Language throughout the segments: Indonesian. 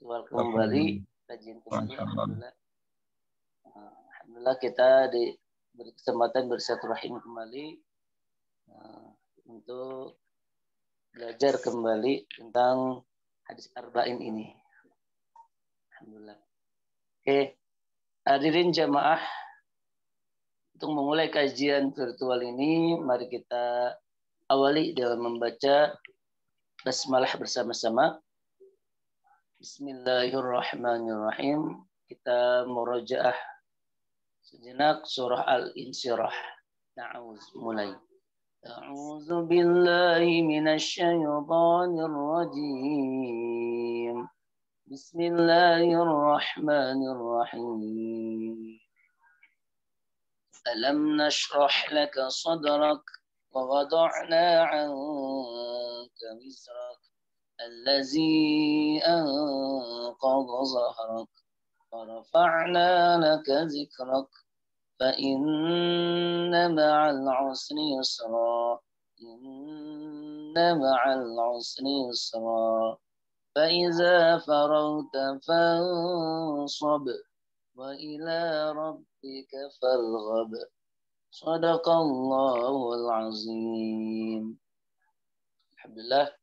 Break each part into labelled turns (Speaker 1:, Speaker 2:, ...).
Speaker 1: kembali, kajian kembali. Alhamdulillah kita diberi kesempatan bersilaturahim kembali untuk belajar kembali tentang hadis arba'in ini. Alhamdulillah. Oke, hadirin jamaah, untuk memulai kajian virtual ini, mari kita awali dengan membaca basmalah bersama-sama. Bismillahirrahmanirrahim. Kita murajaah sejenak surah Al-Insyirah. Mulai. A'udzu billahi minasy syaithanir rajim. Bismillahirrahmanirrahim. Alam nashrah laka sadrak wa wada'na 'anka wizrak allazi anqadha zahrak wa rafa'na laka zikrak fa inna ma'al 'usri yusra inna ma'al 'usri yusra fa iza faragta fansab wa ila rabbika farghab. Shadaqallahul azim. Alhamdulillah,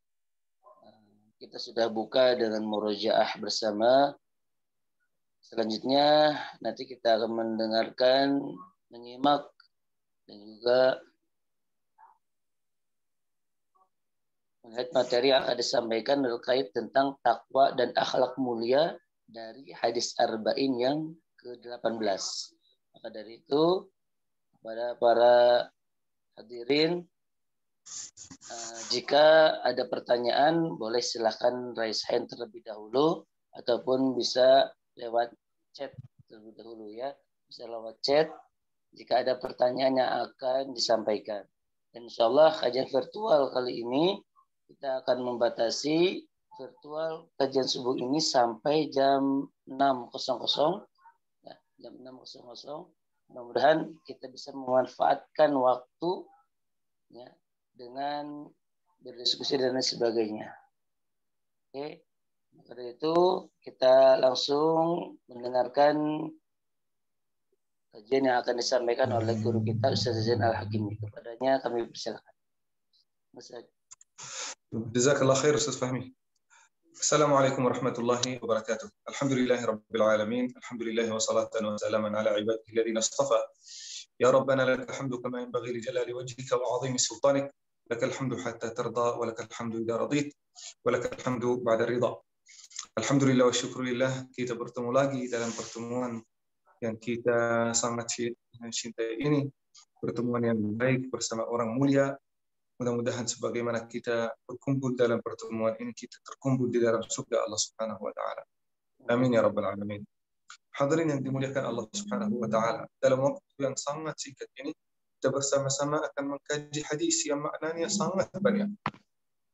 Speaker 1: kita sudah buka dengan murojaah bersama. Selanjutnya nanti kita akan mendengarkan, menyimak dan juga melihat materi yang akan disampaikan terkait tentang takwa dan akhlak mulia dari hadis arba'in yang ke-18. Maka dari itu, kepada para hadirin, jika ada pertanyaan, boleh silahkan raise hand terlebih dahulu, ataupun bisa lewat chat terlebih dahulu ya. Bisa lewat chat jika ada pertanyaan yang akan disampaikan. Dan insya Allah kajian virtual kali ini, kita akan membatasi virtual kajian subuh ini sampai jam 6.00. Ya, jam 6.00. Mudah-mudahan kita bisa memanfaatkan waktu ya, dengan berdiskusi dan lain sebagainya. Oke, maka dari itu kita langsung mendengarkan kajian yang akan disampaikan oleh guru kita Ustaz Zain Al-Hakimi. Kepadanya kami persilakan.
Speaker 2: Jazakallah khair Ustaz Fahmi. Assalamualaikum warahmatullahi wabarakatuh. Alhamdulillahi rabbil alamin. Alhamdulillahi wa salatan wa salaman ala ibadihi alladhina istafa. Ya Rabbana lakal hamdu kama yanbaghi li jalali wajhika wa 'azimi sultanik. Lakal hamdu hatta tarda wa lakal hamdu idza radit wa lakal hamdu ba'da ridha. Alhamdulillah wa syukurillah, kita bertemu lagi dalam pertemuan yang kita sangat cintai ini, pertemuan yang baik bersama orang mulia. Mudah-mudahan sebagaimana kita berkumpul dalam pertemuan ini, kita terkumpul di dalam surga Allah Subhanahu wa taala. Amin ya rabbal alamin. Hadirin yang dimuliakan Allah Subhanahu wa taala, dalam waktu yang sangat singkat ini kita bersama-sama akan mengkaji hadis yang maknanya sangat banyak.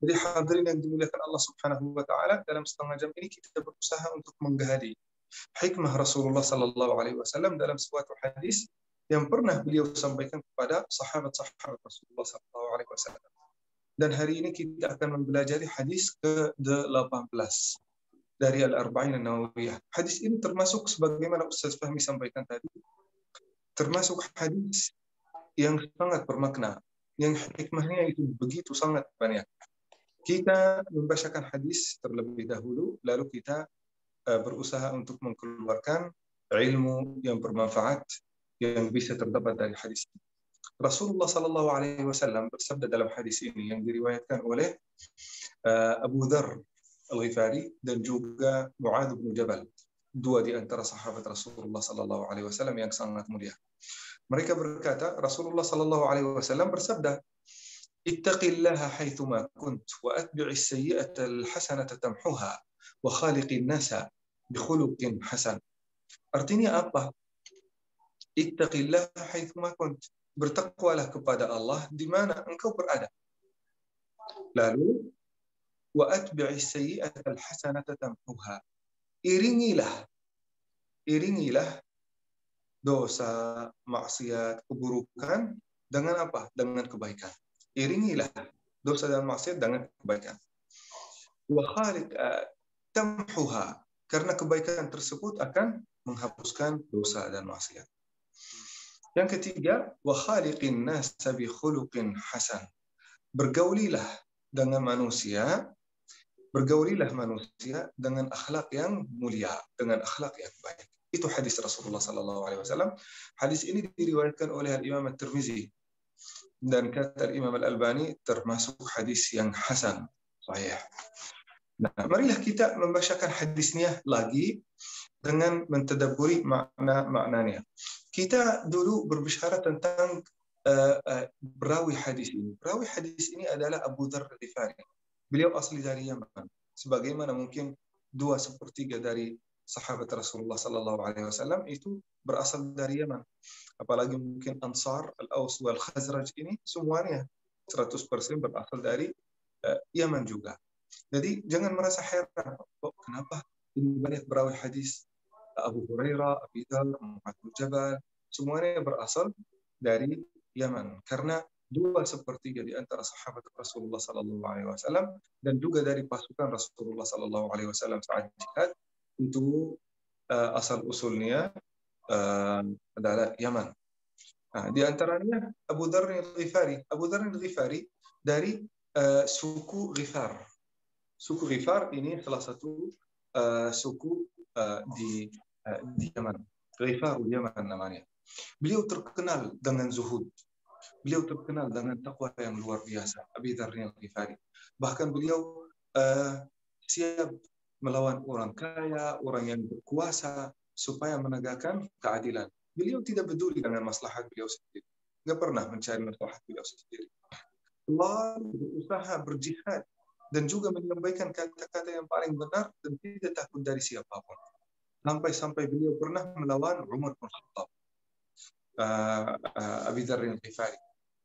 Speaker 2: Jadi hadirin yang dimuliakan Allah Subhanahu wa taala, dalam setengah jam ini kita berusaha untuk menggali hikmah Rasulullah sallallahu alaihi wasallam dalam suatu hadis yang pernah beliau sampaikan kepada sahabat-sahabat Rasulullah SAW. Dan hari ini kita akan mempelajari hadis ke-18 dari Al-Arba'in An-Nawawiyah. Hadis ini termasuk sebagaimana Ustaz Fahmi sampaikan tadi, termasuk hadis yang sangat bermakna, yang hikmahnya itu begitu sangat banyak. Kita membacakan hadis terlebih dahulu, lalu kita berusaha untuk mengeluarkan ilmu yang bermanfaat yang bisa terdapat dari hadis ini. Rasulullah sallallahu alaihi wasallam bersabda dalam hadis ini yang diriwayatkan oleh Abu Dzar Al-Ghifari dan juga Mu'adz bin Jabal, dua di antara sahabat Rasulullah sallallahu alaihi wasallam yang sangat mulia. Mereka berkata, Rasulullah sallallahu alaihi wasallam bersabda, "Ittaqillaha haitsu ma kunt wa atbi'is sayyi'ata al-hasanata tamhuha wa khaliqin nasa bi khuluqin hasan." Artinya apa? Ittaqillaha haitsu ma kunt. Bertakwalah kepada Allah di mana engkau berada. Lalu wa atbi'is sayyi'ata al-hasanata tamhuha. Iringilah dosa, maksiat, keburukan dengan apa? Dengan kebaikan. Iringilah dosa dan maksiat dengan kebaikan. Wa khaliq tamhuha. karena kebaikan tersebut akan menghapuskan dosa dan maksiat. Yang ketiga, wa khaliqin nasa bi khuluqin hasan. Bergaulilah manusia dengan akhlak yang mulia, dengan akhlak yang baik. Itu hadis Rasulullah sallallahu alaihi wasallam. Hadis ini diriwayatkan oleh Imam At-Tirmizi dan kata Imam Al-Albani termasuk hadis yang hasan, sahih. Nah, marilah kita membacakan hadisnya lagi dengan mentadabburi makna-maknanya. Kita dulu berbicara tentang perawi hadis ini. Perawi hadis ini adalah Abu Dzar Al-Ghifari. Beliau asli dari Yaman. Sebagaimana mungkin 2/3 dari sahabat Rasulullah sallallahu alaihi wasallam itu berasal dari Yaman. Apalagi mungkin Ansar, Al-Aus wal Khazraj ini semuanya 100% berasal dari Yaman juga. Jadi jangan merasa heran, kenapa ini banyak perawi hadis Abu Hurairah, Abi Dzar, Mu'adz bin Jabal, semuanya berasal dari Yaman. Karena 2/3 di antara sahabat Rasulullah sallallahu alaihi wasallam dan juga dari pasukan Rasulullah sallallahu alaihi wasallam saat jihad itu asal usulnya adalah Yaman. Nah, di antaranya Abu Dzar Al-Ghifari. Abu Dzar Al-Ghifari dari suku Ghifar. Suku Ghifar ini salah satu suku di Yaman. Ghifarul Yaman namanya. Beliau terkenal dengan zuhud. Beliau terkenal dengan takwa yang luar biasa. Abi Dzar Al-Ghifari. Bahkan beliau siap melawan orang kaya, orang yang berkuasa supaya menegakkan keadilan. Beliau tidak peduli dengan maslahat beliau sendiri. Nggak pernah mencari maslahat beliau sendiri. Lalu berusaha berjihad dan juga menyampaikan kata-kata yang paling benar dan tidak takut dari siapapun. Sampai-sampai beliau pernah melawan Umar bin Khattab. Abi Dzar Al-Ghifari.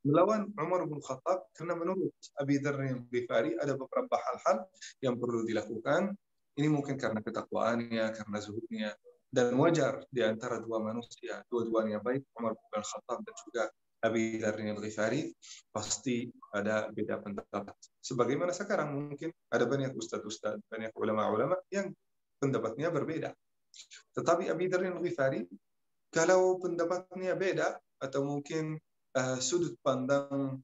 Speaker 2: Melawan Umar bin Khattab karena menurut Abi Dzar Al-Ghifari ada beberapa hal-hal yang perlu dilakukan. Ini mungkin karena ketakwaannya, karena zuhudnya, dan wajar di antara dua manusia, dua-duanya baik, Umar bin Khattab dan juga Abi Dzar Al-Ghifari, pasti ada beda pendapat. Sebagaimana sekarang mungkin ada banyak ustadz-ustadz, banyak ulama-ulama yang pendapatnya berbeda. Tetapi Abi Dzar Al-Ghifari, kalau pendapatnya beda atau mungkin sudut pandang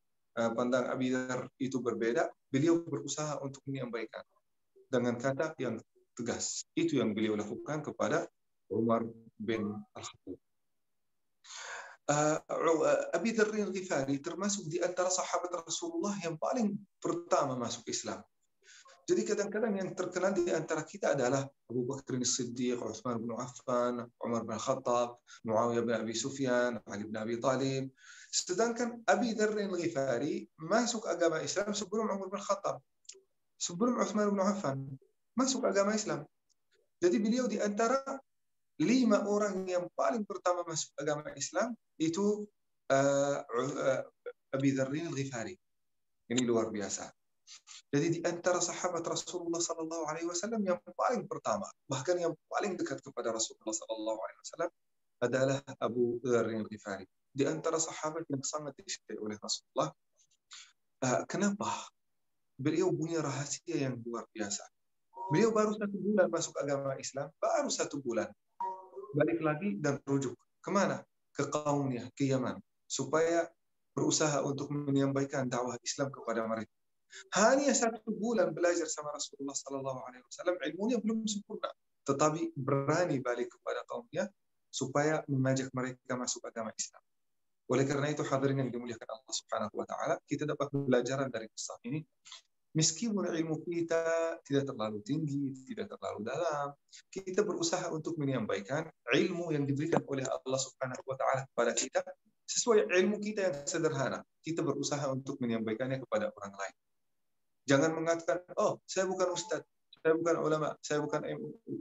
Speaker 2: Abi Dzar itu berbeda, beliau berusaha untuk menyampaikan dengan kata yang tegas. Itu yang beliau lakukan kepada Umar bin Al-Khattab. Abi Dzar Al-Ghifari termasuk di antara sahabat Rasulullah yang paling pertama masuk Islam. Jadi kadang-kadang yang terkenal di antara kita adalah Abu Bakar As-Siddiq, Utsman bin Affan, Umar bin Khattab, Muawiyah bin Abi Sufyan, Ali bin Abi Thalib. Sedangkan Abi Dzar Al-Ghifari masuk agama Islam sebelum Umar bin Khattab, sebelum Utsman bin Affan masuk agama Islam. Jadi beliau di antara 5 orang yang paling pertama masuk agama Islam itu Abi Dzar Al-Ghifari. Ini luar biasa. Jadi di antara sahabat Rasulullah sallallahu alaihi wasallam yang paling pertama, bahkan yang paling dekat kepada Rasulullah sallallahu alaihi wasallam adalah Abu Dzar Al-Ghifari. Di antara sahabat yang sangat dicintai oleh Rasulullah. Kenapa? Beliau punya rahasia yang luar biasa. Beliau baru 1 bulan masuk agama Islam, baru 1 bulan. Balik lagi dan rujuk. Kemana? Ke kaumnya, ke Yaman. Supaya berusaha untuk menyampaikan dakwah Islam kepada mereka. Hanya 1 bulan belajar sama Rasulullah sallallahu alaihi wasallam, ilmunya belum sempurna, tetapi berani balik kepada kaumnya supaya mengajak mereka masuk agama Islam. Oleh karena itu hadirin yang dimuliakan Allah Subhanahu wa taala, kita dapat pelajaran dari kisah ini. Meskipun ilmu kita tidak terlalu tinggi, tidak terlalu dalam, kita berusaha untuk menyampaikan ilmu yang diberikan oleh Allah Subhanahu wa taala kepada kita sesuai ilmu kita yang sederhana. Kita berusaha untuk menyampaikannya kepada orang lain. Jangan mengatakan, oh, saya bukan ustadz, saya bukan ulama, saya bukan MUI.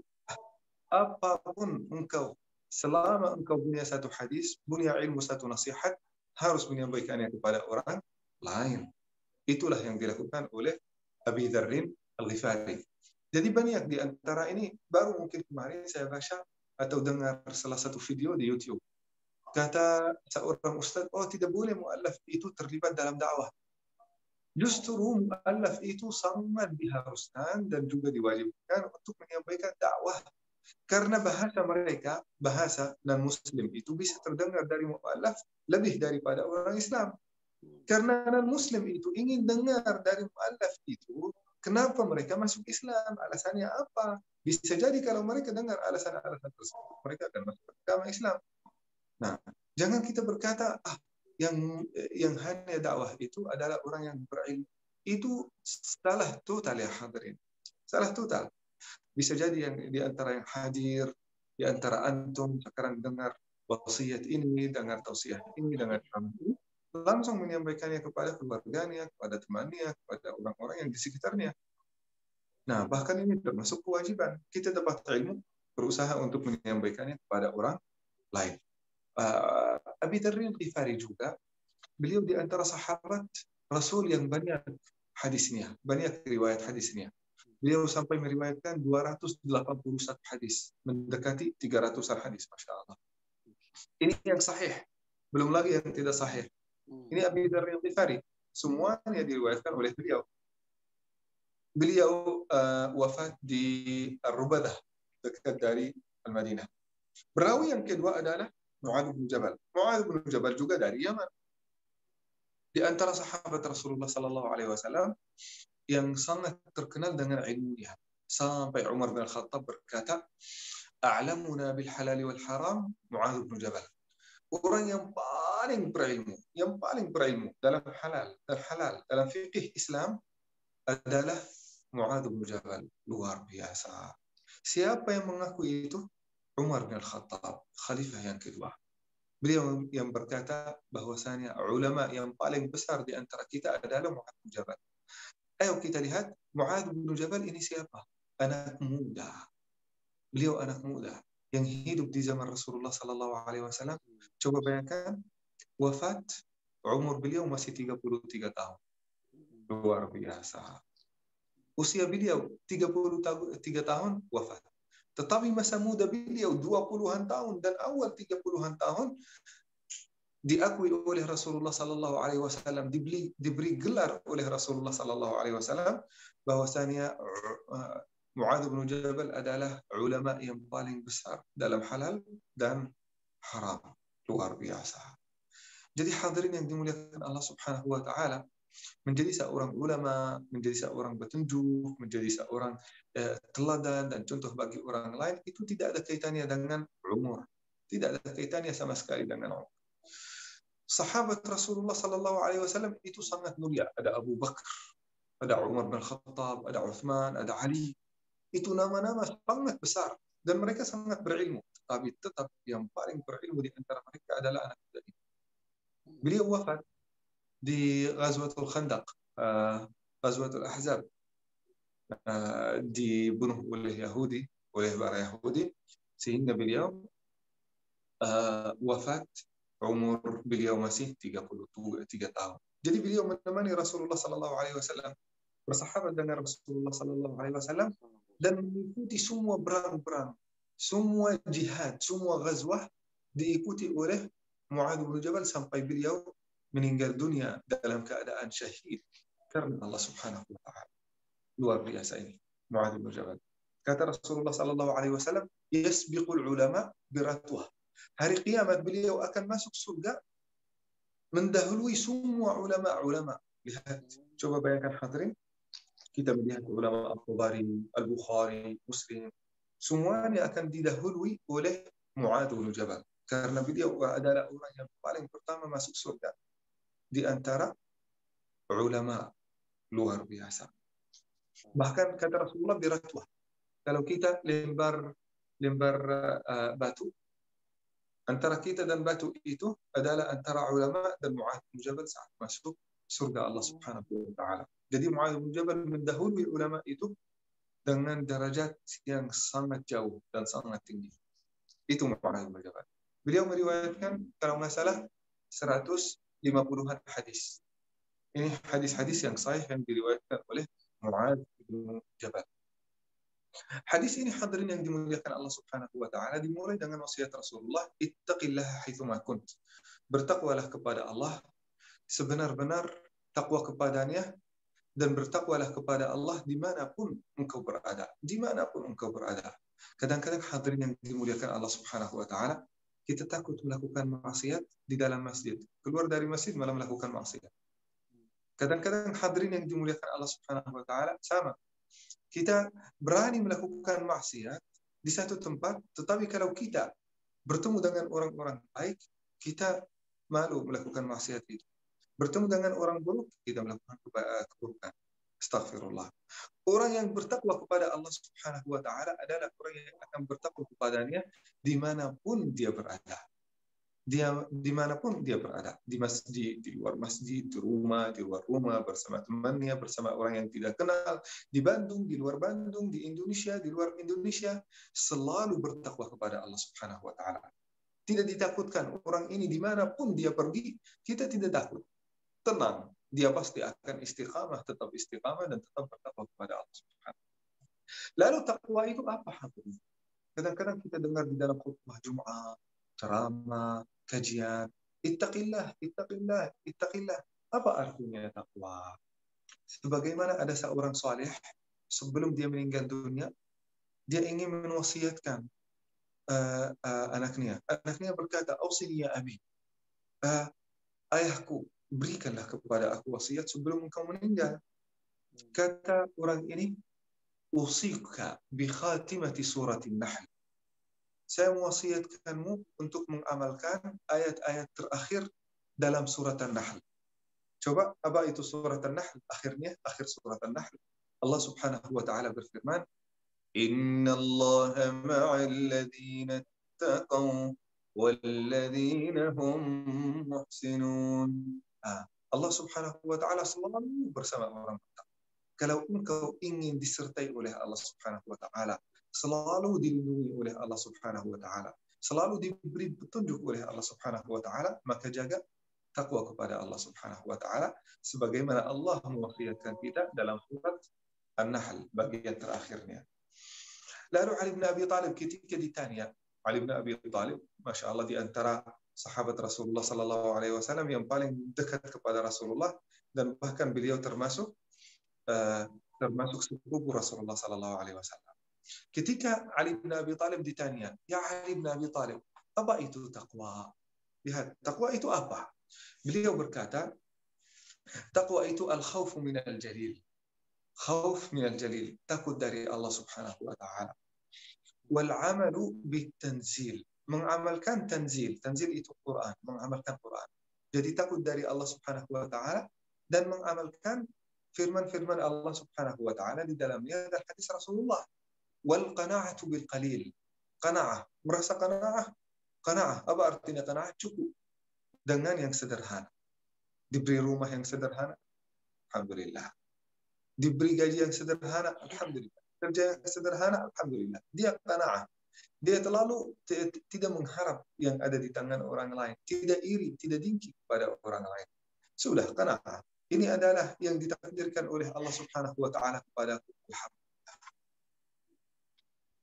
Speaker 2: Apapun engkau, selama engkau punya 1 hadis, punya ilmu 1 nasihat, harus menyampaikannya kepada orang lain. Itulah yang dilakukan oleh Abi Dzar Al-Ghifari. Jadi banyak di antara ini, baru mungkin kemarin saya baca atau dengar salah satu video di YouTube. Kata seorang ustadz, oh tidak boleh mu'allaf itu terlibat dalam dakwah. Justru mu'allaf itu sangat diharuskan dan juga diwajibkan untuk menyampaikan dakwah. Karena bahasa mereka, bahasa non-muslim itu bisa terdengar dari mu'allaf lebih daripada orang Islam. Karena non-muslim itu ingin dengar dari mu'allaf itu, kenapa mereka masuk Islam, alasannya apa. Bisa jadi kalau mereka dengar alasan-alasan tersebut, mereka akan masuk agama Islam. Nah, jangan kita berkata, yang hanya dakwah itu adalah orang yang berilmu. Itu salah total ya hadirin. Salah total. Bisa jadi yang di antara yang hadir, di antara antum sekarang dengar wasiat ini, dengar tausiah ini, dengar ini, langsung menyampaikannya kepada keluarganya, kepada temannya, kepada orang-orang yang di sekitarnya. Nah, bahkan ini termasuk kewajiban. Kita dapat ilmu, berusaha untuk menyampaikannya kepada orang lain. Abi Dzar Al-Ghifari juga, beliau di antara sahabat Rasul yang banyak hadisnya, banyak riwayat hadisnya. Beliau sampai meriwayatkan 281 hadis, mendekati 300-an hadis, Masya Allah. Ini yang sahih, belum lagi yang tidak sahih. Ini Abi Dzar Al-Ghifari, semuanya diriwayatkan oleh beliau. Beliau wafat di Ar-Rubadah, dekat dari Al-Madinah. Perawi yang kedua adalah Mu'adz bin Jabal. Mu'adz bin Jabal juga dari Yaman. Di antara sahabat Rasulullah Sallallahu Alaihi Wasallam yang sangat terkenal dengan ilmunya. Sampai Umar bin Khattab berkata, "A'lamuna bil halal wal haram Mu'adz bin Jabal." Orang yang paling berilmu dalam halal dan halal dalam fikih Islam adalah Mu'adz bin Jabal. Luar biasa. Siapa yang mengakui itu? Umar bin Khattab, khalifah yang kedua. Beliau yang berkata bahwasanya ulama yang paling besar di antara kita adalah Mu'adz bin Jabal. Ayo kita lihat Mu'adz bin Jabal ini siapa? Anak muda. Beliau anak muda yang hidup di zaman Rasulullah Sallallahu Alaihi Wasallam. Coba bayangkan, wafat umur beliau masih 33 tahun. Luar biasa. Usia beliau 33 tahun wafat. Tetapi masa muda beliau 20-an tahun dan awal 30-an tahun diakui oleh Rasulullah Sallallahu Alaihi Wasallam, diberi gelar oleh Rasulullah Sallallahu Alaihi Wasallam bahwasanya Mu'adz bin Jabal adalah ulama yang paling besar dalam halal dan haram. Luar biasa. Jadi hadirin yang dimuliakan Allah Subhanahu wa taala, menjadi seorang ulama, menjadi seorang petunjuk, menjadi seorang teladan dan contoh bagi orang lain itu tidak ada kaitannya dengan umur. Tidak ada kaitannya sama sekali dengan umur. Sahabat Rasulullah Sallallahu Alaihi Wasallam itu sangat mulia. Ada Abu Bakar, ada Umar bin Khattab, ada Uthman, ada Ali. Itu nama-nama sangat besar dan mereka sangat berilmu. Tapi tetap yang paling berilmu di antara mereka adalah anak muda ini. Beliau wafat di Ghazwatul Khandaq, Ghazwatul Ahzab, dibunuh oleh Yahudi, oleh para Yahudi, sehingga beliau wafat umur beliau masih 33 tahun. Jadi beliau menemani Rasulullah Sallallahu Alaihi Wasallam, bersahabat dengan Rasulullah Sallallahu Alaihi Wasallam dan mengikuti semua perang-perang, semua jihad, semua ghazwah diikuti oleh Mu'adz bin Jabal sampai beliau meninggal dunia dalam keadaan syahid karena Allah Subhanahu wa taala. Luar biasa ini Mu'adz bin Jabal. Kata Rasulullah Sallallahu Alaihi Wasallam, "Yasbiqul ulama biratwah." Hari kiamat beliau akan masuk surga mendahului semua ulama-ulama. Lihat, coba bayangkan hadirin, kita melihat ulama Al-Bukhari, Al-Bukhari, Muslim, semuanya akan didahului oleh Mu'adz bin Jabal karena beliau adalah orang yang paling pertama masuk surga di antara ulama. Luar biasa. Bahkan kata Rasulullah biratwah. Kalau kita lembar batu, antara kita dan batu itu adalah antara ulama dan Mu'adz bin Jabal saat masuk surga Allah Subhanahu wa taala. Jadi Mu'adz bin Jabal mendahului ulama itu dengan derajat yang sangat jauh dan sangat tinggi. Itu Mu'adz bin Jabal. Beliau meriwayatkan kalau nggak salah 150-an hadis. Ini hadis-hadis yang sahih yang diriwayatkan oleh Mu'adz bin Jabal. Hadis ini hadirin yang dimuliakan Allah Subhanahu wa taala dimulai dengan wasiat Rasulullah, ittaqillaha haitsuma kunt. Bertakwalah kepada Allah sebenar-benar takwa kepadanya, dan bertakwalah kepada Allah dimanapun engkau berada. Dimanapun engkau berada. Kadang-kadang hadirin yang dimuliakan Allah Subhanahu wa Ta'ala, kita takut melakukan maksiat di dalam masjid. Keluar dari masjid malah melakukan maksiat. Kadang-kadang hadirin yang dimuliakan Allah Subhanahu wa Ta'ala, sama. Kita berani melakukan maksiat di satu tempat, tetapi kalau kita bertemu dengan orang-orang baik, kita malu melakukan maksiat itu. Bertemu dengan orang buruk, kita melakukan keburukan. Astaghfirullah. Orang yang bertakwa kepada Allah Subhanahu wa Ta'ala adalah orang yang akan bertakwa kepadanya dimanapun dia berada. Dimanapun dia berada, di masjid, di luar masjid, di rumah, di luar rumah, bersama temannya, bersama orang yang tidak kenal, di Bandung, di luar Bandung, di Indonesia, di luar Indonesia, selalu bertakwa kepada Allah Subhanahu wa Ta'ala. Tidak ditakutkan orang ini dimanapun dia pergi, kita tidak takut. Tenang, dia pasti akan istiqamah, tetap istiqamah dan tetap bertakwa kepada Allah Subhanahu wa Ta'ala. Lalu takwa itu apa? Kadang-kadang kita dengar di dalam khutbah Jumat, ceramah, kajian, ittaqillah, ittaqillah, ittaqillah. Apa artinya takwa? Sebagaimana ada seorang saleh sebelum dia meninggal dunia, dia ingin mewasiatkan anaknya. Anaknya berkata, "Ausini ya abi." Ayahku, berikanlah kepada aku wasiat sebelum engkau meninggal. Kata orang ini, "Usika bi khatimati suratin Nahl." Saya mewasiatkanmu untuk mengamalkan ayat-ayat terakhir dalam surat An-Nahl. Coba, apa itu surat An-Nahl? Akhir surat An-Nahl. Allah Subhanahu wa Ta'ala berfirman, "Innallaha ma'al ladzina taqaw wal ladzina hum muhsinun." Allah Subhanahu wa Ta'ala selalu bersama orang bertakwa. Kalau engkau ingin disertai oleh Allah Subhanahu wa Ta'ala, selalu dilindungi oleh Allah Subhanahu wa Ta'ala, selalu diberi petunjuk oleh Allah Subhanahu wa Ta'ala, maka jaga takwa kepada Allah Subhanahu wa Ta'ala sebagaimana Allah mewasiatkan kita dalam surat An-Nahl bagian terakhirnya. Lalu Ali bin Abi Thalib ketika ditanya, Ali bin Abi Thalib, Masya Allah, di antara sahabat Rasulullah Sallallahu Alaihi Wasallam yang paling dekat kepada Rasulullah, dan bahkan beliau termasuk sepupu Rasulullah Sallallahu Alaihi Wasallam. Ketika Ali bin Abi Thalib ditanya, "Ya Ali bin Abi Thalib, apa itu takwa?" Lihat, takwa itu apa? Beliau berkata, takwa itu al-khawfu minal jalil. Khawf minal jalil, takut dari Allah Subhanahu wa Ta'ala. Wal amalu bitanzil, mengamalkan tanzil. Tanzil itu Quran, mengamalkan Quran. Jadi takut dari Allah Subhanahu wa Ta'ala dan mengamalkan firman-firman Allah Subhanahu wa Ta'ala di dalamnya dan hadis Rasulullah. Wal qana'atu bil qalil. Qana'ah, merasa qana'ah. Qana'ah, apa artinya qana'ah? Cukup dengan yang sederhana. Diberi rumah yang sederhana, alhamdulillah. Diberi gaji yang sederhana, alhamdulillah. Kerja yang sederhana, alhamdulillah. Dia qana'ah. Dia terlalu tidak mengharap yang ada di tangan orang lain. Tidak iri, tidak dengki kepada orang lain. Sudah, qana'ah. Ini adalah yang ditakdirkan oleh Allah Subhanahu wa Ta'ala kepada Muhammad.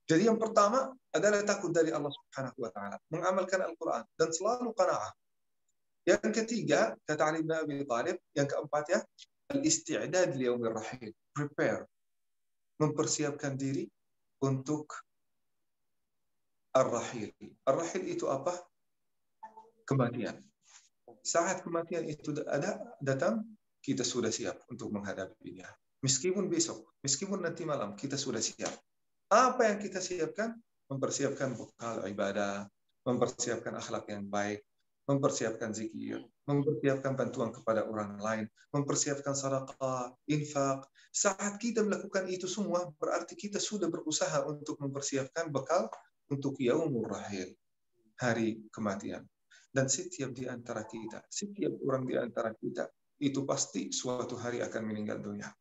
Speaker 2: Jadi yang pertama adalah takut dari Allah Subhanahu wa Ta'ala, mengamalkan Al-Quran, dan selalu qana'ah. Yang ketiga, kata Ali bin Abi Thalib, yang keempat ya, al-isti'dad li yaumir rahil, prepare, mempersiapkan diri untuk ar-rahil. Ar-rahil itu apa? Kematian. Saat kematian itu datang, kita sudah siap untuk menghadapinya. Meskipun besok, meskipun nanti malam, kita sudah siap. Apa yang kita siapkan? Mempersiapkan bekal ibadah, mempersiapkan akhlak yang baik, mempersiapkan zikir, mempersiapkan bantuan kepada orang lain, mempersiapkan sedekah, infak. Saat kita melakukan itu semua, berarti kita sudah berusaha untuk mempersiapkan bekal untuk yaumur rahil, hari kematian. Dan setiap di antara kita, setiap orang di antara kita, itu pasti suatu hari akan meninggal dunia.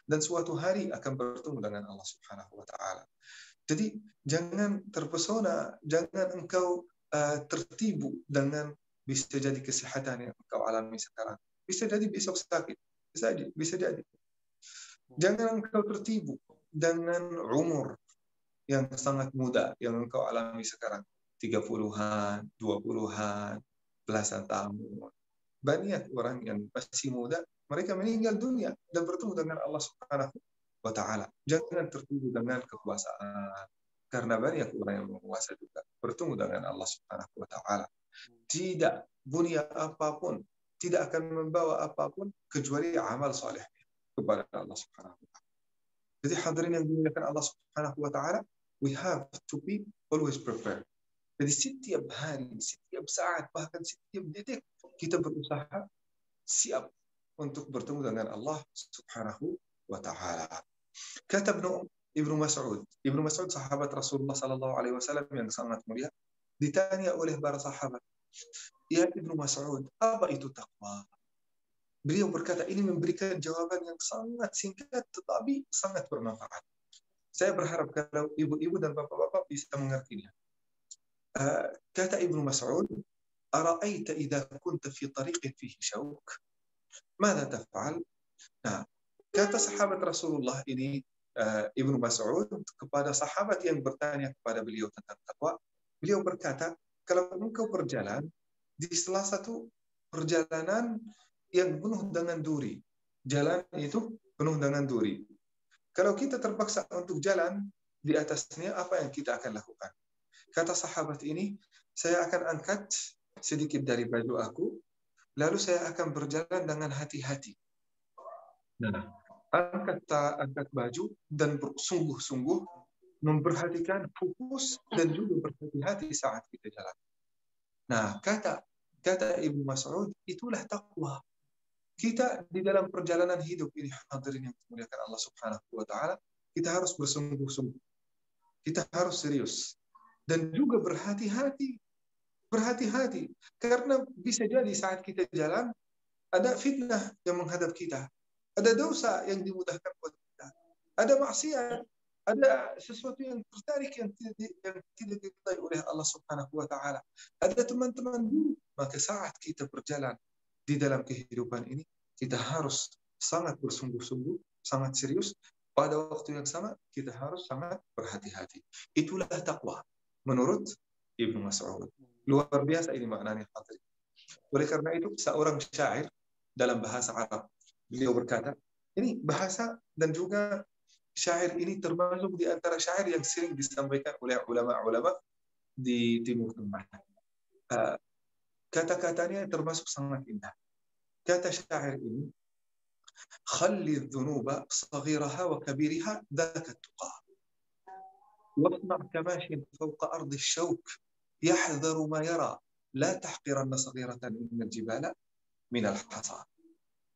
Speaker 2: Dan suatu hari akan bertemu dengan Allah Subhanahu wa Ta'ala. Jadi jangan terpesona, jangan engkau tertibu dengan bisa jadi kesehatan yang engkau alami sekarang. Bisa jadi besok sakit, bisa jadi. Jangan engkau tertibu dengan umur yang sangat muda yang engkau alami sekarang. 30-an, 20-an, 10 belasan tahun. Banyak orang yang masih muda mereka meninggal dunia dan bertemu dengan Allah Subhanahu wa Ta'ala. Jangan tertipu dengan kekuasaan, karena banyak orang yang menguasai juga bertemu dengan Allah Subhanahu wa Ta'ala. Tidak dunia apapun, tidak akan membawa apapun kecuali amal saleh kepada Allah Subhanahu wa Ta'ala. Jadi hadirin yang dimuliakan Allah Subhanahu wa Ta'ala, we have to be always prepared. Jadi setiap hari, setiap saat, bahkan setiap detik kita berusaha siap untuk bertemu dengan Allah Subhanahu wa Ta'ala. Kata Ibnu Mas'ud. Ibnu Mas'ud sahabat Rasulullah sallallahu alaihi wasallam yang sangat mulia, ditanya oleh para sahabat, "Ya Ibnu Mas'ud, apa itu takwa?" Beliau berkata, ini memberikan jawaban yang sangat singkat tetapi sangat bermanfaat. Saya berharap kalau ibu-ibu dan bapak-bapak bisa mengertinya. Kata Ibnu Mas'ud, "Ara'aita idza kunta fi tariqin fihi syawk, madza taf'al?" Nah, kata sahabat Rasulullah ini, Ibnu Mas'ud kepada sahabat yang bertanya kepada beliau tentang takwa, beliau berkata, kalau engkau berjalan di salah satu perjalanan yang penuh dengan duri, jalan itu penuh dengan duri. Kalau kita terpaksa untuk jalan di atasnya, apa yang kita akan lakukan? Kata sahabat ini, saya akan angkat sedikit dari baju aku, lalu saya akan berjalan dengan hati-hati. Nah, angkat baju dan bersungguh-sungguh memperhatikan fokus dan juga berhati-hati saat kita jalan. Nah, kata Ibnu Mas'ud, itulah takwa. Kita di dalam perjalanan hidup ini, hadirin yang dimuliakan Allah Subhanahu wa Ta'ala, kita harus bersungguh-sungguh. Kita harus serius dan juga berhati-hati. Berhati-hati karena bisa jadi saat kita jalan ada fitnah yang menghadap kita. Ada dosa yang dimudahkan buat kita. Ada maksiat, ada sesuatu yang tertarik yang tidak diketahui oleh Allah Subhanahu wa Ta'ala. Ada teman-teman buruk. Maka saat kita berjalan di dalam kehidupan ini, kita harus sangat bersungguh-sungguh, sangat serius. Pada waktu yang sama, kita harus sangat berhati-hati. Itulah takwa menurut Ibnu Mas'ud. Luar biasa ini maknanya, hadirin. Oleh karena itu, seorang syair dalam bahasa Arab, beliau berkata, ini bahasa dan juga syair ini termasuk di antara syair yang sering disampaikan oleh ulama-ulama di Timur Tengah. Kata-katanya termasuk sangat indah. Kata syair ini, "Khalli dhunuba saghiraha wa kabiriha dhaka tuqa. Wasna' kamashin fawqa ardi syawk yahdharu ma yara la tahqiranna saghiratan min al-jibala min al-hasa."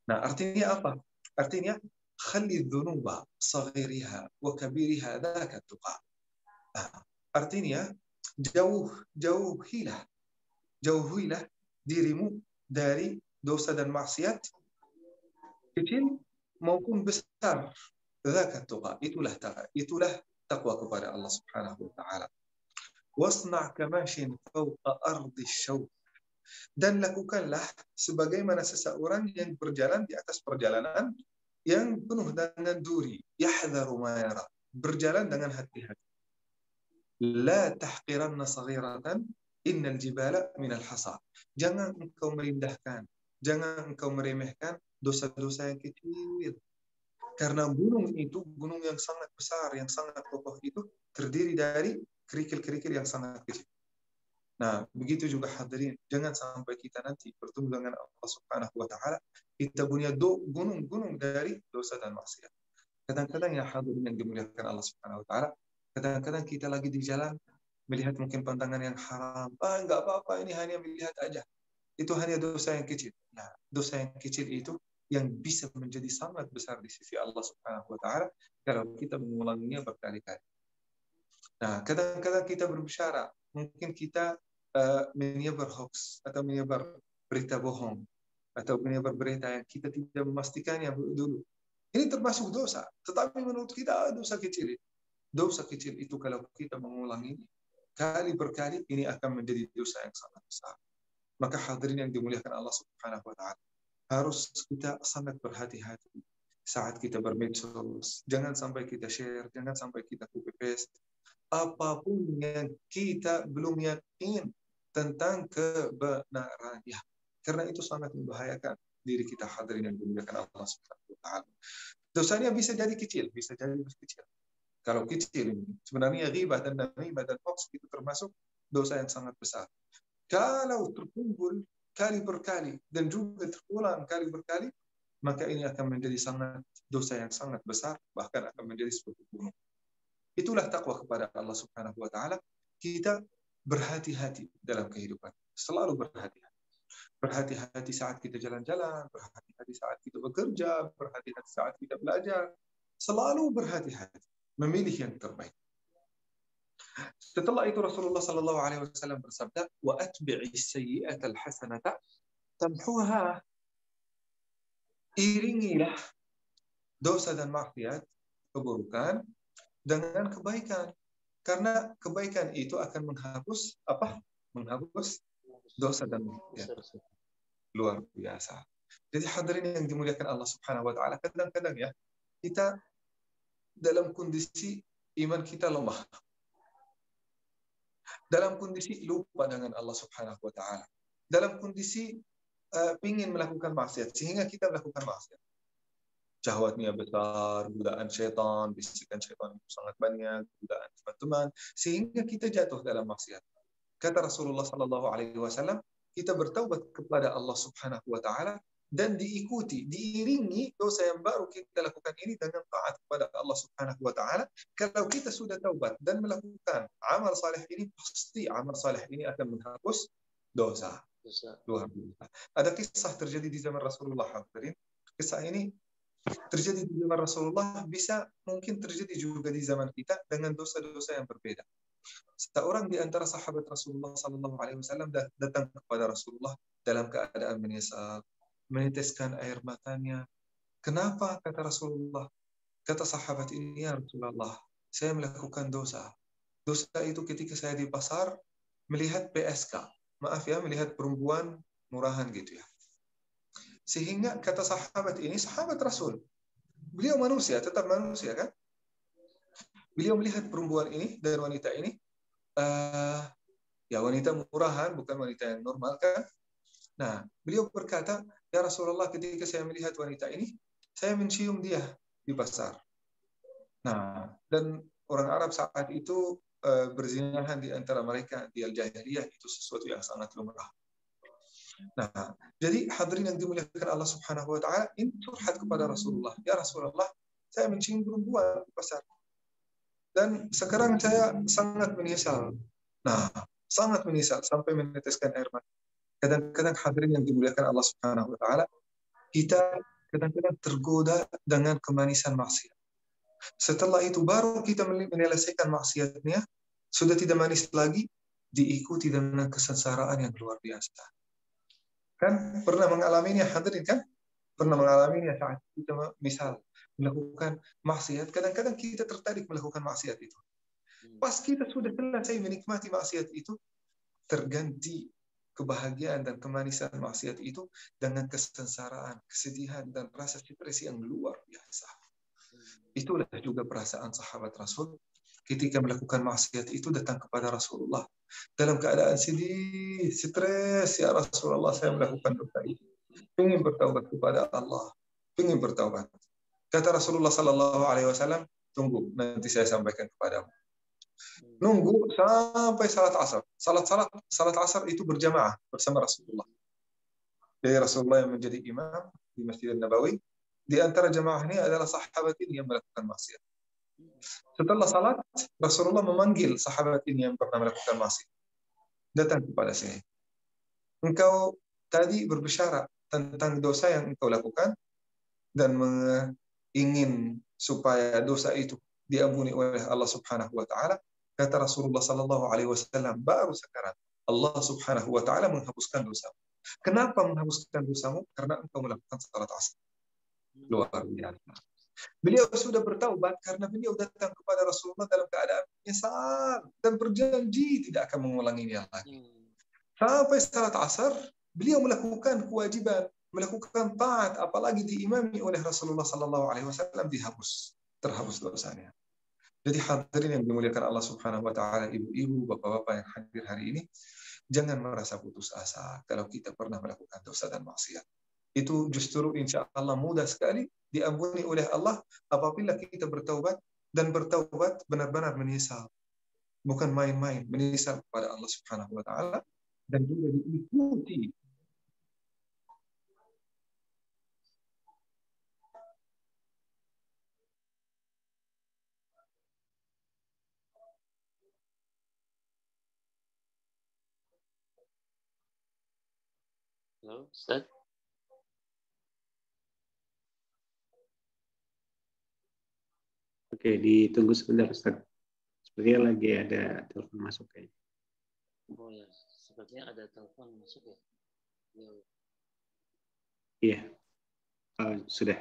Speaker 2: Nah, artinya apa? Artinya, khalli dhunuba saghiriha wa kabiriha dhaka tuqa. Artinya, jauhilah dirimu dari dosa dan maksiat kecil maupun besar. Dzaka tuqa, itulah takwa kepada Allah Subhanahu wa Ta'ala. Wasna' kamashin fawqa ardi syawk, dan lakukanlah sebagaimana seseorang yang berjalan di atas perjalanan yang penuh dengan duri. Yahdharu ma yara, berjalan dengan hati-hati. La tahqiranna saghiratan innal jibala minal hasa. Jangan engkau merendahkan, jangan engkau meremehkan dosa-dosa yang kecil. Karena gunung yang sangat besar, yang sangat kokoh itu terdiri dari kerikil-kerikil yang sangat kecil. Nah, begitu juga hadirin, jangan sampai kita nanti bertemu dengan Allah Subhanahu wa Ta'ala, kita punya gunung-gunung dari dosa dan maksiat. Kadang-kadang ya hadirin yang dimuliakan Allah Subhanahu wa Ta'ala, kadang-kadang kita lagi di jalan melihat mungkin pandangan yang haram. Enggak apa-apa, ini hanya melihat aja. Itu hanya dosa yang kecil. Nah, dosa yang kecil itu yang bisa menjadi sangat besar di sisi Allah Subhanahu wa Ta'ala kalau kita mengulanginya berkali-kali. Nah, kadang-kadang kita berbicara, mungkin kita menyebar hoax atau menyebar berita bohong atau menyebar berita yang kita tidak memastikannya dulu. Ini termasuk dosa, tetapi menurut kita dosa kecil. Dosa kecil itu kalau kita mengulangi kali berkali, ini akan menjadi dosa yang sangat besar. Maka hadirin yang dimuliakan Allah Subhanahu wa Ta'ala, harus kita sangat berhati-hati saat kita bermedsos. Jangan sampai kita share, jangan sampai kita copy paste apapun yang kita belum yakin tentang kebenarannya, karena itu sangat membahayakan. diri kita hadirin yang dimuliakan Allah Subhanahu wa taala. Dosanya bisa jadi kecil, bisa jadi kecil. Kalau kecil, sebenarnya ghibah dan namimah dan hoax itu termasuk dosa yang sangat besar. Kalau terkumpul kali berkali dan juga terulang kali berkali, maka ini akan menjadi dosa yang sangat besar, bahkan akan menjadi seperti gunung. Itulah takwa kepada Allah Subhanahu wa taala. Kita berhati-hati dalam kehidupan, selalu berhati-hati. Berhati-hati saat kita jalan-jalan, berhati-hati saat kita bekerja, berhati-hati saat kita belajar. Selalu berhati-hati, memilih yang terbaik. Setelah itu Rasulullah sallallahu alaihi wasallam bersabda, "Wa atbi'is sayyi'ata al-hasanata tamhuha." Iringilah dosa dan maksiat, keburukan dengan kebaikan. Karena kebaikan itu akan menghapus apa? Menghapus dosa dan maksiat. Luar biasa. Jadi hadirin yang dimuliakan Allah Subhanahu wa taala, kadang-kadang ya kita dalam kondisi iman kita lemah. Dalam kondisi lupa dengan Allah Subhanahu wa taala. Dalam kondisi ingin melakukan maksiat sehingga kita melakukan maksiat. Syahwatnya besar, godaan syaitan, bisikan syaitan itu sangat banyak, godaan teman-teman, sehingga kita jatuh dalam maksiat. Kata Rasulullah sallallahu alaihi wasallam, kita bertaubat kepada Allah Subhanahu wa taala dan diiringi dosa yang baru kita lakukan ini dengan taat kepada Allah Subhanahu wa taala. Kalau kita sudah taubat dan melakukan amal saleh ini, pasti amal saleh ini akan menghapus dosa. Luar biasa. Ada kisah terjadi di zaman Rasulullah hadirin. Kisah ini terjadi di zaman Rasulullah, bisa mungkin terjadi juga di zaman kita dengan dosa-dosa yang berbeda. Seorang di antara sahabat Rasulullah sallallahu alaihi wasallam datang kepada Rasulullah dalam keadaan menyesal, meneteskan air matanya. Kenapa? Kata Rasulullah. Kata sahabat ini, ya Rasulullah, saya melakukan dosa. Dosa itu ketika saya di pasar melihat PSK. Maaf ya, melihat perempuan murahan gitu ya. Sehingga kata sahabat ini, sahabat Rasul. Beliau manusia, tetap manusia kan? Beliau melihat perempuan ini dan wanita ini, ya wanita murahan, bukan wanita yang normal kan? Nah, beliau berkata, ya Rasulullah, ketika saya melihat wanita ini, saya mencium dia di pasar. Nah, dan orang Arab saat itu berzinahan di antara mereka di al-jahiliyah itu sesuatu yang sangat lumrah. Nah, jadi hadirin yang dimuliakan Allah Subhanahu wa taala, ini curhat kepada Rasulullah. Ya Rasulullah, saya mencium perempuan di pasar. Dan sekarang saya sangat menyesal. Nah, sangat menyesal sampai meneteskan air mata. Kadang-kadang hadirin yang dimuliakan Allah Subhanahu wa taala, kita kadang-kadang tergoda dengan kemanisan maksiat. Setelah itu baru kita menyelesaikan maksiatnya, sudah tidak manis lagi, diikuti dengan kesengsaraan yang luar biasa. Kan pernah mengalaminya hadirin kan? Pernah mengalaminya saat kita misal melakukan maksiat, kadang-kadang kita tertarik melakukan maksiat itu. Pas kita sudah selesai menikmati maksiat itu, terganti kebahagiaan dan kemanisan maksiat itu dengan kesengsaraan, kesedihan, dan rasa stres yang luar biasa. Itulah juga perasaan sahabat Rasul ketika melakukan maksiat itu datang kepada Rasulullah. Dalam keadaan sedih, stres, ya Rasulullah, saya melakukan dosa ini. Ingin bertaubat kepada Allah, ingin bertaubat. Kata Rasulullah sallallahu alaihi wasallam, tunggu, nanti saya sampaikan kepadamu. Nunggu sampai salat asar. Salat asar itu berjamaah bersama Rasulullah. Jadi Rasulullah yang menjadi imam di Masjid Nabawi. Di antara jamaah ini adalah sahabat ini yang melakukan maksiat. Setelah salat, Rasulullah memanggil sahabat ini yang pernah melakukan maksiat. Datang kepada saya. Engkau tadi berbicara tentang dosa yang engkau lakukan dan ingin supaya dosa itu diampuni oleh Allah Subhanahu wa taala. Kata Rasulullah sallallahu alaihi wasallam, baru sekarang Allah Subhanahu wa taala menghapuskan dosamu. Kenapa menghapuskan dosamu? Karena engkau melakukan salat asar. Luar biasa. Beliau sudah bertaubat karena beliau datang kepada Rasulullah dalam keadaan menyesal dan berjanji tidak akan mengulanginya lagi. Sampai salat asar, beliau melakukan kewajiban, melakukan taat, apalagi diimami oleh Rasulullah sallallahu alaihi wasallam, terhapus dosanya. Jadi hadirin yang dimuliakan Allah Subhanahu wa taala, ibu-ibu, bapak-bapak yang hadir hari ini, jangan merasa putus asa kalau kita pernah melakukan dosa dan maksiat. Itu justru insya Allah mudah sekali diampuni oleh Allah apabila kita bertaubat dan bertaubat benar-benar menyesal. Bukan main-main, menyesal kepada Allah Subhanahu wa taala dan juga diikuti.
Speaker 1: Halo, Ustaz.
Speaker 3: Oke, ditunggu sebentar Ustaz. Sepertinya lagi ada telepon masuk kayaknya.
Speaker 1: Oh ya, sepertinya ada telepon masuk ya.
Speaker 3: Iya, sudah.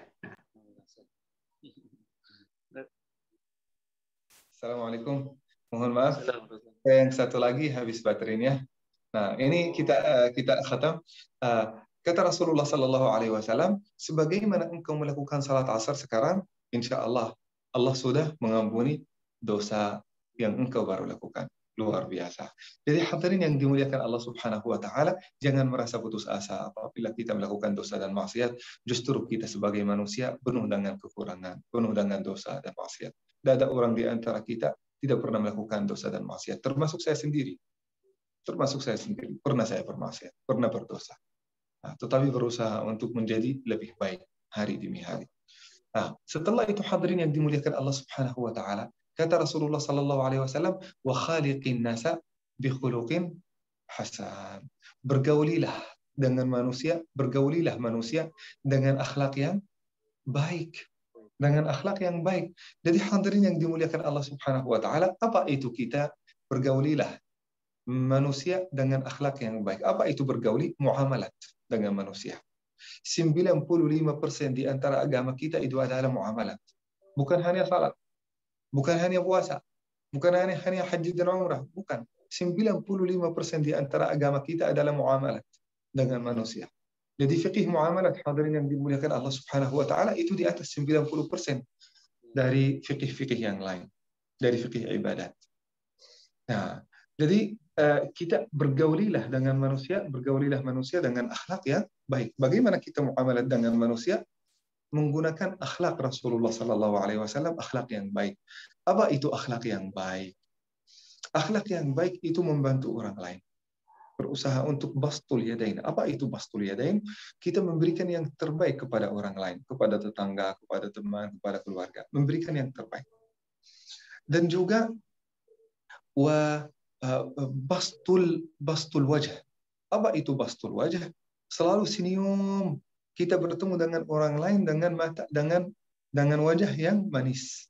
Speaker 2: Assalamualaikum. Mohon maaf. Yang satu lagi habis baterainya. Nah, ini kita khatam. Kata Rasulullah Sallallahu Alaihi Wasallam, sebagaimana engkau melakukan salat asar sekarang, insya Allah Allah sudah mengampuni dosa yang engkau baru lakukan. Luar biasa. Jadi hadirin yang dimuliakan Allah Subhanahu wa taala, jangan merasa putus asa apabila kita melakukan dosa dan maksiat. Justru kita sebagai manusia penuh dengan kekurangan, penuh dengan dosa dan maksiat. Tidak ada orang di antara kita tidak pernah melakukan dosa dan maksiat, termasuk saya sendiri. Termasuk saya sendiri. Pernah saya bermaksiat, pernah berdosa. Nah, tetapi berusaha untuk menjadi lebih baik hari demi hari. Nah, setelah itu hadirin yang dimuliakan Allah Subhanahu wa taala, kata Rasulullah sallallahu alaihi wasallam, "Wa khaliqin nasa bi khuluqin hasan." Bergaulilah dengan manusia, bergaulilah manusia dengan akhlak yang baik. Dengan akhlak yang baik. Jadi hadirin yang dimuliakan Allah Subhanahu wa taala, apa itu kita bergaulilah manusia dengan akhlak yang baik. Apa itu bergauli? Muamalat dengan manusia. 95% di antara agama kita itu adalah muamalat. Bukan hanya salat, bukan hanya puasa, bukan hanya haji dan umrah, bukan. 95% di antara agama kita adalah muamalat dengan manusia. Jadi fikih muamalat hadirin yang dimuliakan Allah Subhanahu wa taala itu di atas 90% dari fikih-fikih yang lain, dari fikih ibadat. Nah, jadi kita bergaulilah dengan manusia dengan akhlak yang baik. Bagaimana kita muamalat dengan manusia? Menggunakan akhlak Rasulullah Sallallahu Alaihi Wasallam, akhlak yang baik. Apa itu akhlak yang baik? Akhlak yang baik itu membantu orang lain. Berusaha untuk bastul yadain. Apa itu bastul yadain? Kita memberikan yang terbaik kepada orang lain, kepada tetangga, kepada teman, kepada keluarga. Memberikan yang terbaik. Dan juga bastul wajah. Apa itu bastul wajah? Selalu senyum. Kita bertemu dengan orang lain dengan mata dengan wajah yang manis.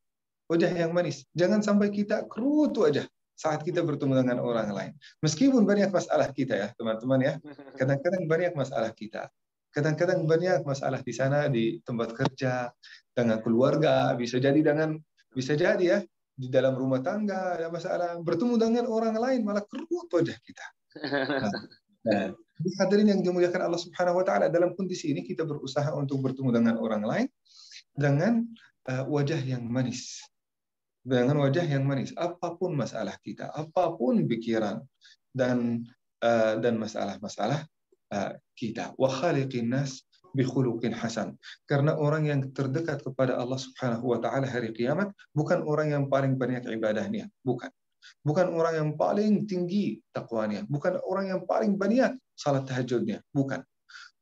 Speaker 2: Wajah yang manis. Jangan sampai kita kerut wajah saat kita bertemu dengan orang lain. Meskipun banyak masalah kita ya, teman-teman ya. Kadang-kadang banyak masalah kita. Kadang-kadang banyak masalah di sana di tempat kerja, dengan keluarga, bisa jadi ya di dalam rumah tangga ada masalah, bertemu dengan orang lain malah kerut wajah kita. Nah, hadirin yang dimuliakan Allah Subhanahu wa taala, dalam kondisi ini kita berusaha untuk bertemu dengan orang lain dengan wajah yang manis. Dengan wajah yang manis, apapun masalah kita, apapun pikiran dan masalah-masalah kita. Wa khaliqin nas bi khuluqin hasan. Karena orang yang terdekat kepada Allah Subhanahu wa taala hari kiamat bukan orang yang paling banyak ibadahnya, bukan. Bukan orang yang paling tinggi takwanya, bukan orang yang paling banyak salat tahajudnya, bukan.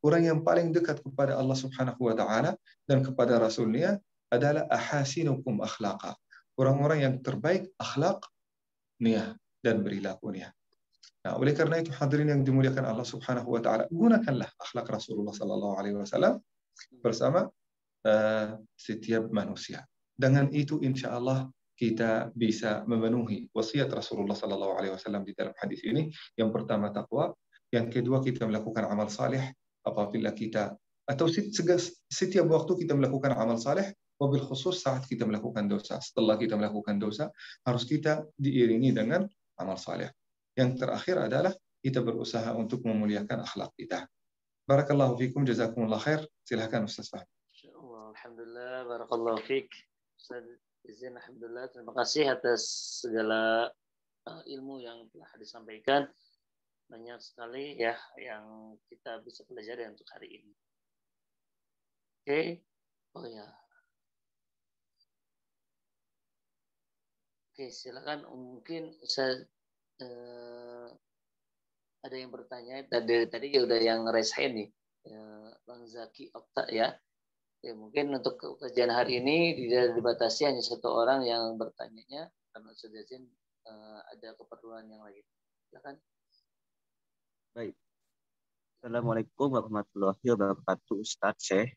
Speaker 2: Orang yang paling dekat kepada Allah Subhanahu wa taala dan kepada Rasulnya adalah ahasinukum akhlaqa. Orang-orang yang terbaik akhlak, niat dan perilakunya. Nah, oleh karena itu hadirin yang dimuliakan Allah Subhanahu wa taala, gunakanlah akhlak Rasulullah sallallahu alaihi wasallam bersama setiap manusia. Dengan itu insya Allah kita bisa memenuhi wasiat Rasulullah sallallahu alaihi wasallam di dalam hadis ini. Yang pertama takwa, yang kedua kita melakukan amal saleh apabila kita atau setiap waktu kita melakukan amal saleh, wabil khusus saat kita melakukan dosa. Setelah kita melakukan dosa, harus kita diiringi dengan amal saleh. Yang terakhir adalah kita berusaha untuk memuliakan akhlak kita. Barakallahu fikum, jazakumullah khair. Silakan Ustaz Fahmi.
Speaker 1: Alhamdulillah, barakallahu fiik. Ustaz izin, alhamdulillah, terima kasih atas segala ilmu yang telah disampaikan. Banyak sekali ya yang kita bisa pelajari untuk hari ini. Oke. Oh ya. Oke, silakan. Mungkin Ustaz ada yang bertanya. Tadi udah yang raise hand nih. Bang Zaki Okta ya. Ya, mungkin untuk kajian hari ini tidak dibatasi hanya satu orang yang bertanyanya karena sudah ada keperluan yang lain. Silakan.
Speaker 4: Baik. Assalamualaikum warahmatullahi wabarakatuh, Ustaz Syekh.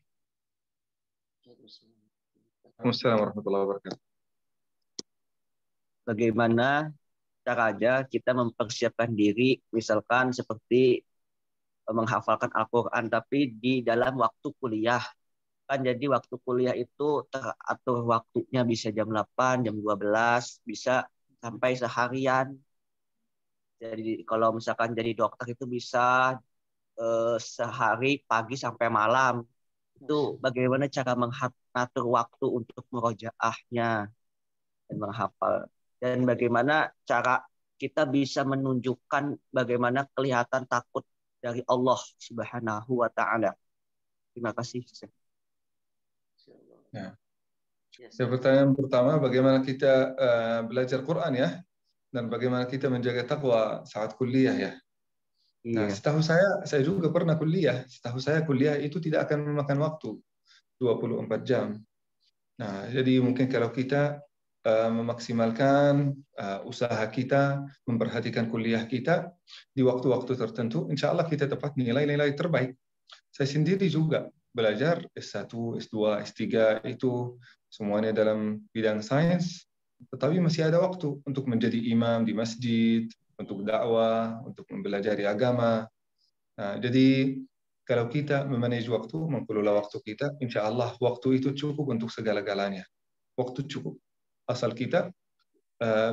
Speaker 2: Waalaikumsalam warahmatullahi wabarakatuh.
Speaker 4: Bagaimana caranya kita mempersiapkan diri, misalkan seperti menghafalkan Al-Quran, tapi di dalam waktu kuliah. Kan jadi waktu kuliah itu teratur waktunya bisa jam 8, jam 12, bisa sampai seharian. Jadi kalau misalkan jadi dokter itu bisa sehari pagi sampai malam. Itu bagaimana cara mengatur waktu untuk murojaahnya dan menghafal. Dan bagaimana cara kita bisa menunjukkan bagaimana kelihatan takut dari Allah Subhanahu wa Ta'ala. Terima kasih.
Speaker 2: Ya. Pertanyaan pertama, bagaimana kita belajar Quran ya, dan bagaimana kita menjaga takwa saat kuliah ya. Nah,
Speaker 4: Iya.
Speaker 2: setahu saya juga pernah kuliah. Setahu saya kuliah itu tidak akan memakan waktu 24 jam. Nah, jadi mungkin kalau kita memaksimalkan usaha kita, memperhatikan kuliah kita di waktu-waktu tertentu, insya Allah kita dapat nilai-nilai terbaik. Saya sendiri juga belajar S1, S2, S3 itu semuanya dalam bidang sains, tetapi masih ada waktu untuk menjadi imam di masjid, untuk dakwah, untuk mempelajari agama. Nah, jadi kalau kita memanage waktu, mengelola waktu kita, insya Allah waktu itu cukup untuk segala-galanya. Waktu cukup. Asal kita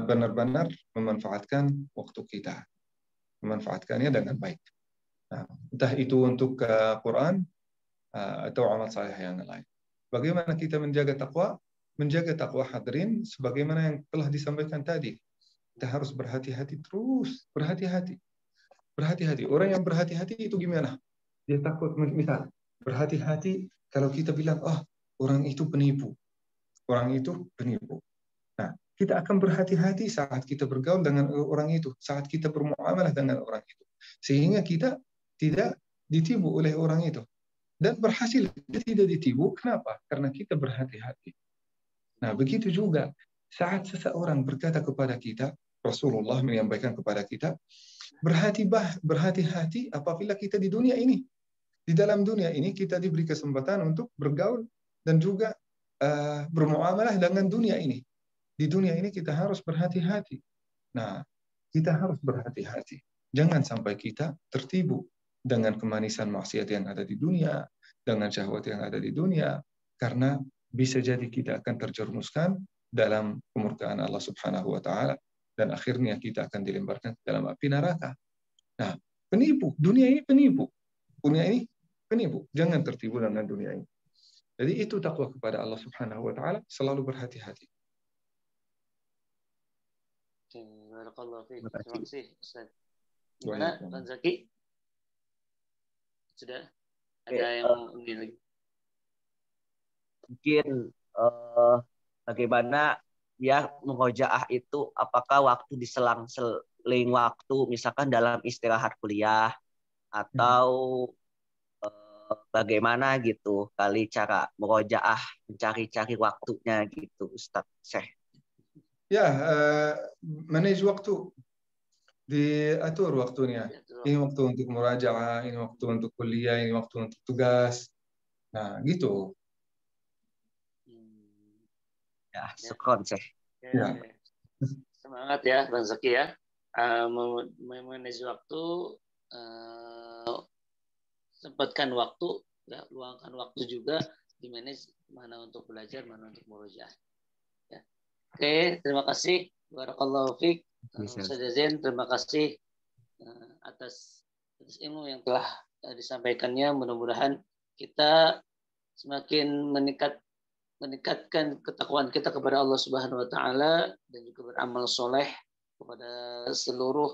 Speaker 2: benar-benar memanfaatkan waktu kita. Memanfaatkannya dengan baik. Nah, entah itu untuk Quran atau amal saleh yang lain. Bagaimana kita menjaga takwa? Menjaga takwa hadirin sebagaimana yang telah disampaikan tadi. Kita harus berhati-hati terus, berhati-hati. Berhati-hati. Orang yang berhati-hati itu gimana? Dia takut, misal, berhati-hati kalau kita bilang, oh, orang itu penipu. Orang itu penipu. Nah, kita akan berhati-hati saat kita bergaul dengan orang itu, saat kita bermuamalah dengan orang itu. Sehingga kita tidak ditipu oleh orang itu. Dan berhasil tidak ditipu. Kenapa? Karena kita berhati-hati. Nah, begitu juga saat seseorang berkata kepada kita, Rasulullah menyampaikan kepada kita, berhati-hati apabila kita di dunia ini. Di dalam dunia ini kita diberi kesempatan untuk bergaul dan juga bermuamalah dengan dunia ini. Di dunia ini kita harus berhati-hati. Nah, kita harus berhati-hati. Jangan sampai kita tertipu dengan kemanisan maksiat yang ada di dunia, dengan syahwat yang ada di dunia, karena bisa jadi kita akan terjerumuskan dalam kemurkaan Allah Subhanahu wa Ta'ala, dan akhirnya kita akan dilemparkan ke dalam api neraka. Nah, penipu, dunia ini penipu. Dunia ini penipu. Jangan tertipu dengan dunia ini. Jadi itu takwa kepada Allah Subhanahu wa Ta'ala, selalu berhati-hati.
Speaker 1: Barakallahu fiik. Terima kasih, Ustaz. Gimana, Bang Zaki? Sudah ada yang ingin lagi?
Speaker 4: Mungkin bagaimana ya murojaah itu, apakah waktu diselang-seling waktu, misalkan dalam istirahat kuliah, atau bagaimana gitu kali cara murojaah mencari-cari waktunya gitu, Ustaz Syekh.
Speaker 2: Ya, manage waktu, diatur waktunya. Ini waktu untuk murajaah, ini waktu untuk kuliah, ini waktu untuk tugas. Nah, gitu.
Speaker 4: Ya, syukron Syekh.
Speaker 2: Ya.
Speaker 1: Semangat ya, Bang Zaki ya. Memanage waktu, sempatkan waktu, ya, luangkan waktu juga, dimanage mana untuk belajar, mana untuk murojaah. Ya. Oke, terima kasih. Barakallahu fiik. Ustaz Zain, terima kasih atas ilmu yang telah disampaikannya. Mudah-mudahan kita semakin meningkatkan ketakwaan kita kepada Allah Subhanahu wa Ta'ala dan juga beramal soleh kepada seluruh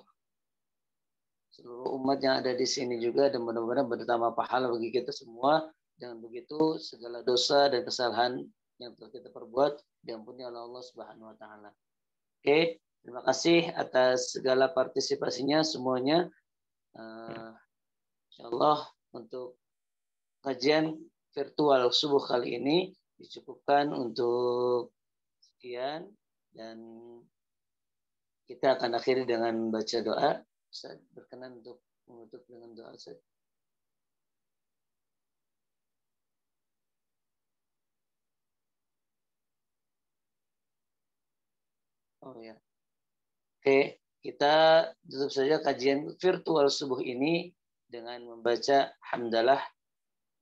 Speaker 1: umat yang ada di sini juga, dan mudah-mudahan bertambah pahala bagi kita semua Dengan begitu segala dosa dan kesalahan yang telah kita perbuat diampuni oleh Allah Subhanahu wa taala. Oke, terima kasih atas segala partisipasinya semuanya. Insyaallah untuk kajian virtual subuh kali ini dicukupkan untuk sekian, dan kita akan akhiri dengan baca doa. Ustaz berkenan untuk menutup dengan doa, Ustaz. Oh ya. Oke, kita tutup saja kajian virtual subuh ini dengan membaca hamdalah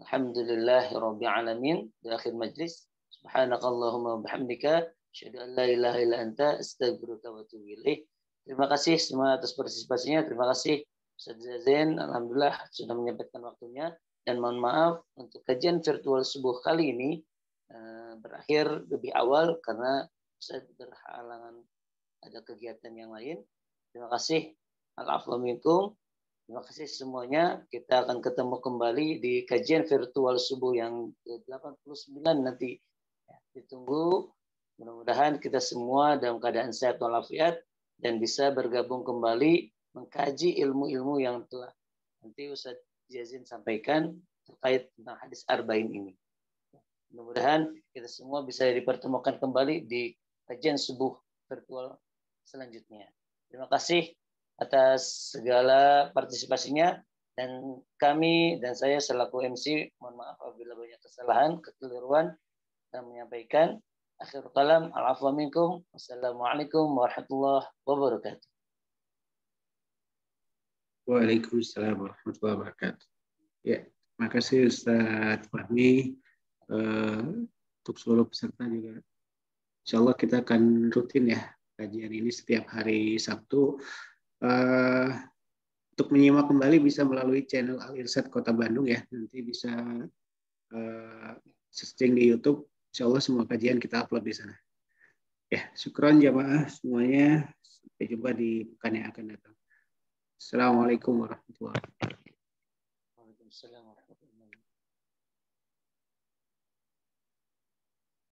Speaker 1: alhamdulillahirabbil alamin di akhir majlis. Subhanakallahumma wa bihamdika asyhadu an la ilaha illa anta astaghfiruka wa atubu ilaik. Terima kasih semua atas partisipasinya. Terima kasih Ustaz Zain, alhamdulillah sudah menyempatkan waktunya, dan mohon maaf untuk kajian virtual subuh kali ini berakhir lebih awal karena Ustaz berhalangan ada kegiatan yang lain. Terima kasih. Al-afwa minkum. Terima kasih semuanya. Kita akan ketemu kembali di kajian virtual subuh yang ke-89 nanti. Ditunggu. Mudah-mudahan kita semua dalam keadaan sehat walafiat dan bisa bergabung kembali mengkaji ilmu-ilmu yang telah nanti Ustaz Jazin sampaikan terkait tentang hadis arba'in ini. Mudah-mudahan kita semua bisa dipertemukan kembali di kajian subuh virtual selanjutnya. Terima kasih atas segala partisipasinya, dan kami dan saya selaku MC mohon maaf apabila banyak kesalahan, kekeliruan dan menyampaikan. Akhirul kalam, al-afwa minkum. Wassalamualaikum warahmatullahi wabarakatuh.
Speaker 3: Waalaikumsalam warahmatullahi wabarakatuh. Ya, terima kasih Ustaz Fahmi. Untuk seluruh peserta juga. Insya Allah kita akan rutin ya kajian ini setiap hari Sabtu. Untuk menyimak kembali bisa melalui channel Al-Irsyad Kota Bandung ya. Nanti bisa searching di YouTube. Insya Allah semua kajian kita upload di sana. Ya, syukron jamaah semuanya. Sampai jumpa di pekan yang akan datang. Assalamualaikum warahmatullahi wabarakatuh.
Speaker 1: Waalaikumsalam warahmatullahi wabarakatuh.